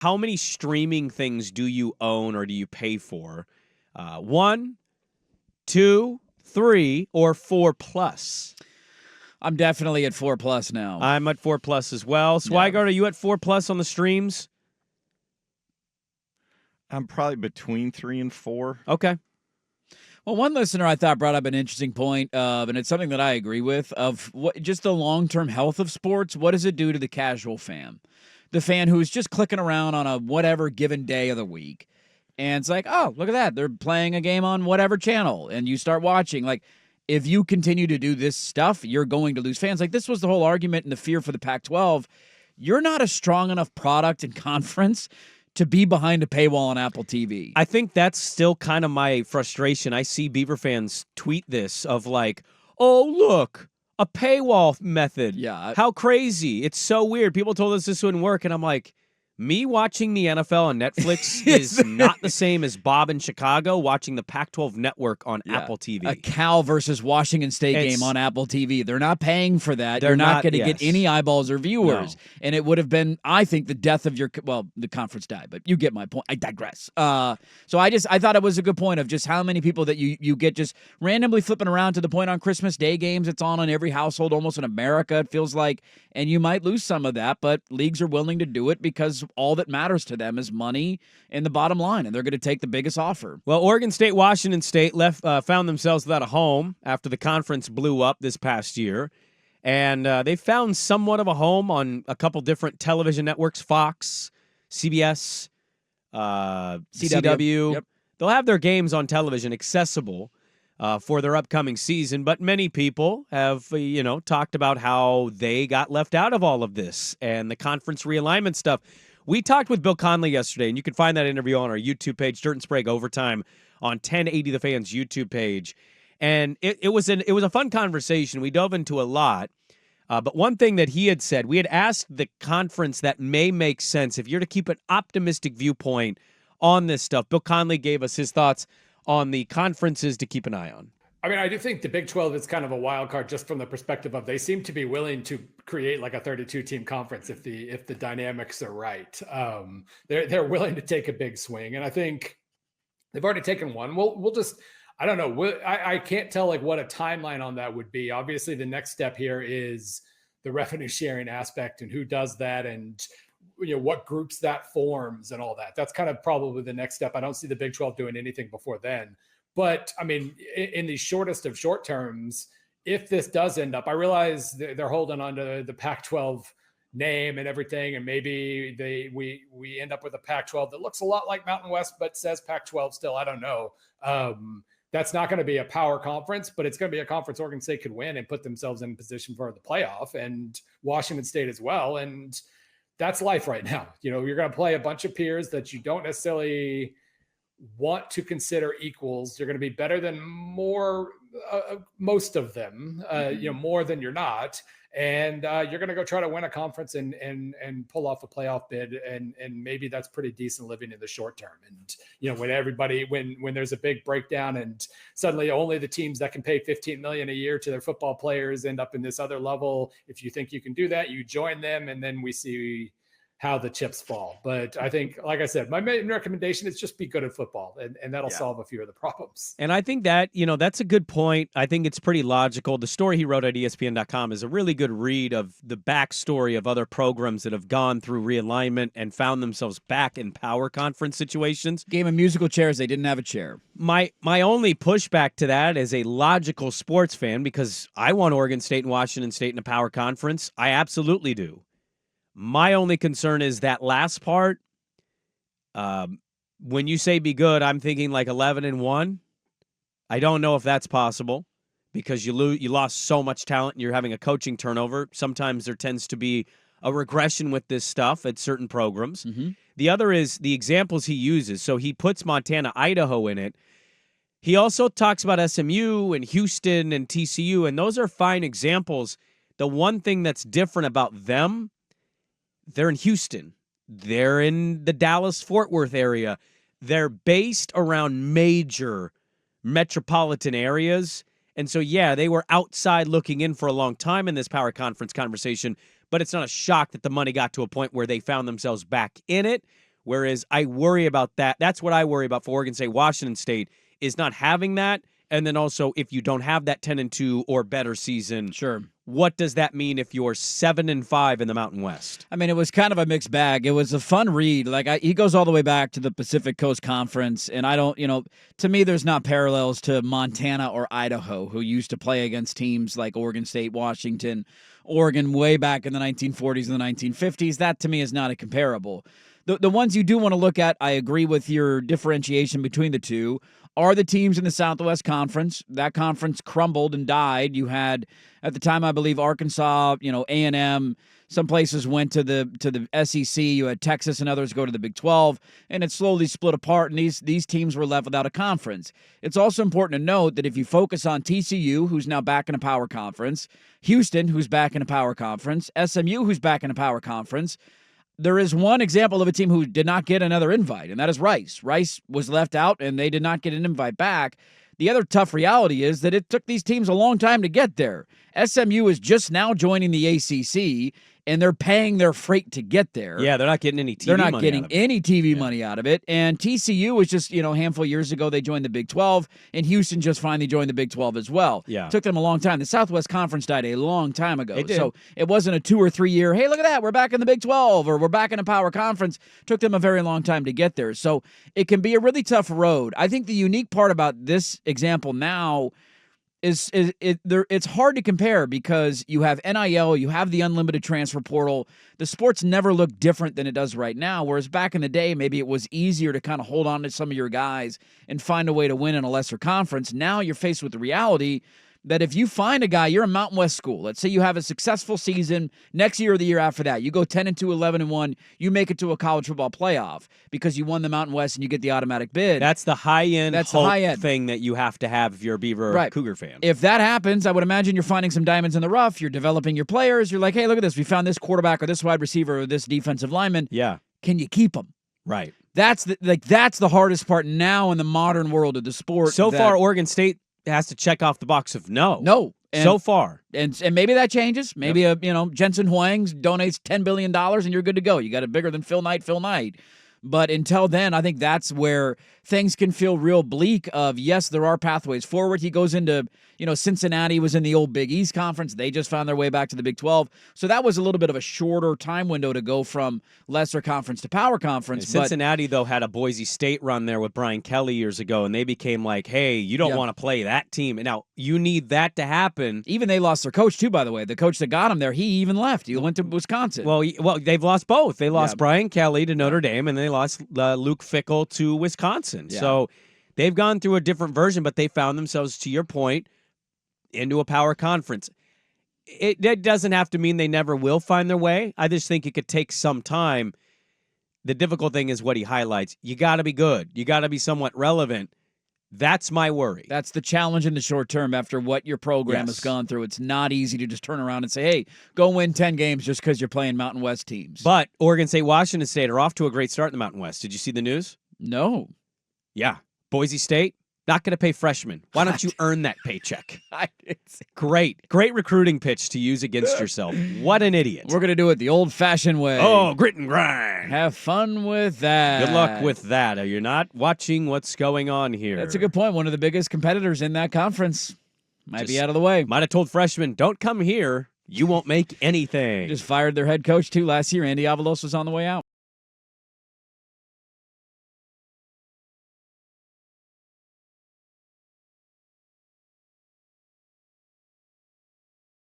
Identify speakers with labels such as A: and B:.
A: how many streaming things do you own or do you pay for? 1, 2, 3, or 4 plus?
B: I'm definitely at 4 plus now.
A: I'm at 4 plus as well. Swigart, are you at 4 plus on the streams?
C: I'm probably between 3 and 4.
A: Okay.
B: Well, one listener I thought brought up an interesting point, and it's something that I agree with, of what just the long-term health of sports. What does it do to the casual fan? The fan who's just clicking around on a whatever given day of the week. And it's like, oh, look at that. They're playing a game on whatever channel, and you start watching. Like, if you continue to do this stuff, you're going to lose fans. Like, this was the whole argument and the fear for the Pac-12. You're not a strong enough product and conference to be behind a paywall on Apple TV.
A: I think that's still kind of my frustration. I see Beaver fans tweet this of like, oh, look, a paywall method.
B: Yeah.
A: How crazy. It's so weird. People told us this wouldn't work, and I'm like, me watching the NFL on Netflix is not the same as Bob in Chicago watching the Pac-12 network on Apple TV.
B: A Cal versus Washington State game on Apple TV. They're not paying for that. You're not going to get any eyeballs or viewers. No. And it would have been, I think, the death of your, well, the conference died, but you get my point. I digress. So I thought it was a good point of just how many people that you get just randomly flipping around, to the point on Christmas Day games. It's on in every household almost in America, it feels like. And you might lose some of that, but leagues are willing to do it because all that matters to them is money and the bottom line, and they're going to take the biggest offer.
A: Well, Oregon State, Washington State found themselves without a home after the conference blew up this past year, and they found somewhat of a home on a couple different television networks, Fox, CBS, CW.
B: Yep.
A: They'll have their games on television accessible for their upcoming season, but many people have, talked about how they got left out of all of this and the conference realignment stuff. We talked with Bill Conley yesterday, and you can find that interview on our YouTube page, Dirt and Sprague Overtime, on 1080 The Fans YouTube page. And it was a fun conversation. We dove into a lot. But one thing that he had said, we had asked the conference that may make sense if you're to keep an optimistic viewpoint on this stuff. Bill Conley gave us his thoughts on the conferences to keep an eye on.
D: I mean, I do think the Big 12 is kind of a wild card just from the perspective of they seem to be willing to create like a 32-team conference if the dynamics are right. They're willing to take a big swing, and I think they've already taken one. We'll just, I don't know. I can't tell like what a timeline on that would be. Obviously, the next step here is the revenue sharing aspect and who does that, and what groups that forms and all that. That's kind of probably the next step. I don't see the Big 12 doing anything before then. But, I mean, in the shortest of short terms, if this does end up, I realize they're holding on to the Pac-12 name and everything, and maybe we end up with a Pac-12 that looks a lot like Mountain West but says Pac-12 still. I don't know. That's not going to be a power conference, but it's going to be a conference Oregon State could win and put themselves in position for the playoff, and Washington State as well. And that's life right now. You're going to play a bunch of peers that you don't necessarily want to consider equals. You're going to be better than most of them, more than you're not. And you're going to go try to win a conference and pull off a playoff bid. And maybe that's pretty decent living in the short term. And, when there's a big breakdown and suddenly only the teams that can pay $15 million a year to their football players end up in this other level. If you think you can do that, you join them. And then we see how the chips fall. But I think, like I said, my main recommendation is just be good at football, and that'll solve a few of the problems.
A: And I think that, that's a good point. I think it's pretty logical. The story he wrote at ESPN.com is a really good read of the backstory of other programs that have gone through realignment and found themselves back in power conference situations.
B: Game of musical chairs, they didn't have a chair.
A: My only pushback to that as a logical sports fan, because I want Oregon State and Washington State in a power conference, I absolutely do. My only concern is that last part. When you say be good, I'm thinking like 11-1. I don't know if that's possible because you lost so much talent and you're having a coaching turnover. Sometimes there tends to be a regression with this stuff at certain programs.
B: Mm-hmm.
A: The other is the examples he uses. So he puts Montana, Idaho in it. He also talks about SMU and Houston and TCU, and those are fine examples. The one thing that's different about them, they're in Houston. They're in the Dallas-Fort Worth area. They're based around major metropolitan areas. And so, yeah, they were outside looking in for a long time in this power conference conversation, but it's not a shock that the money got to a point where they found themselves back in it. Whereas I worry about that. That's what I worry about for Oregon State, Washington State, is not having that. And then also, if you don't have that 10-2 or better season,
B: Sure.
A: what does that mean if you're 7-5 in the Mountain West?
B: I mean, it was kind of a mixed bag. It was a fun read. He goes all the way back to the Pacific Coast Conference, and I don't, to me, there's not parallels to Montana or Idaho, who used to play against teams like Oregon State, Washington, Oregon, way back in the 1940s and the 1950s. That to me is not a comparable. The ones you do want to look at, I agree with your differentiation between the two, are the teams in the Southwest Conference. That conference crumbled and died. You had, at the time, I believe, Arkansas, A&M. Some places went to the SEC. You had Texas and others go to the Big 12, and it slowly split apart, and these teams were left without a conference. It's also important to note that if you focus on TCU, who's now back in a power conference, Houston, who's back in a power conference, SMU, who's back in a power conference, there is one example of a team who did not get another invite, and that is Rice. Rice was left out, and they did not get an invite back. The other tough reality is that it took these teams a long time to get there. SMU is just now joining the ACC, and they're paying their freight to get there.
A: Yeah, they're not getting any TV
B: They're not
A: money
B: getting
A: out of it.
B: any TV money out of it. And TCU was just, a handful of years ago, they joined the Big 12, and Houston just finally joined the Big 12 as well.
A: Yeah.
B: It took them a long time. The Southwest Conference died a long time ago.
A: It did.
B: So it wasn't a 2 or 3 year, hey, look at that, we're back in the Big 12, or we're back in a power conference. It took them a very long time to get there. So it can be a really tough road. I think the unique part about this example now it's hard to compare because you have NIL, you have the unlimited transfer portal. The sports never look different than it does right now, whereas back in the day, maybe it was easier to kind of hold on to some of your guys and find a way to win in a lesser conference. Now you're faced with the reality that if you find a guy, you're a Mountain West school. Let's say you have a successful season next year or the year after that. You go 10-2, 11-1. You make it to a college football playoff because you won the Mountain West and you get the automatic bid.
A: That's the high-end
B: That's the high-end
A: thing that you have to have if you're a Beaver or Cougar fan.
B: If that happens, I would imagine you're finding some diamonds in the rough. You're developing your players. You're like, hey, look at this. We found this quarterback or this wide receiver or this defensive lineman.
A: Yeah.
B: Can you keep them?
A: Right.
B: That's the hardest part now in the modern world of the sport.
A: So far, Oregon State has to check off the box of no.
B: No.
A: So far.
B: And maybe that changes. Maybe Jensen Huang donates $10 billion and you're good to go. You got it bigger than Phil Knight. But until then, I think that's where things can feel real bleak of, yes, there are pathways forward. He goes into, Cincinnati was in the old Big East Conference. They just found their way back to the Big 12. So that was a little bit of a shorter time window to go from lesser conference to power conference.
A: Cincinnati, though, had a Boise State run there with Brian Kelly years ago, and they became like, hey, you don't want to play that team. And now you need that to happen.
B: Even they lost their coach, too, by the way. The coach that got him there, he even left. He went to Wisconsin.
A: Well, they've lost both. They lost Brian Kelly to Notre Dame, and they lost Luke Fickell to Wisconsin. Yeah. So they've gone through a different version, but they found themselves, to your point, into a power conference. It doesn't have to mean they never will find their way. I just think it could take some time. The difficult thing is what he highlights. You got to be good. You got to be somewhat relevant. That's my worry.
B: That's the challenge in the short term after what your program has gone through. It's not easy to just turn around and say, hey, go win 10 games just because you're playing Mountain West teams.
A: But Oregon State, Washington State are off to a great start in the Mountain West. Did you see the news?
B: No.
A: Yeah. Boise State, not going to pay freshmen. Why don't you earn that paycheck? Great recruiting pitch to use against yourself. What an idiot.
B: We're going to do it the old-fashioned way.
A: Oh, grit and grind.
B: Have fun with that.
A: Good luck with that. Are you not watching what's going on here?
B: That's a good point. One of the biggest competitors in that conference might be out of the way.
A: Might have told freshmen, don't come here. You won't make anything.
B: Just fired their head coach, too, last year. Andy Avalos was on the way out.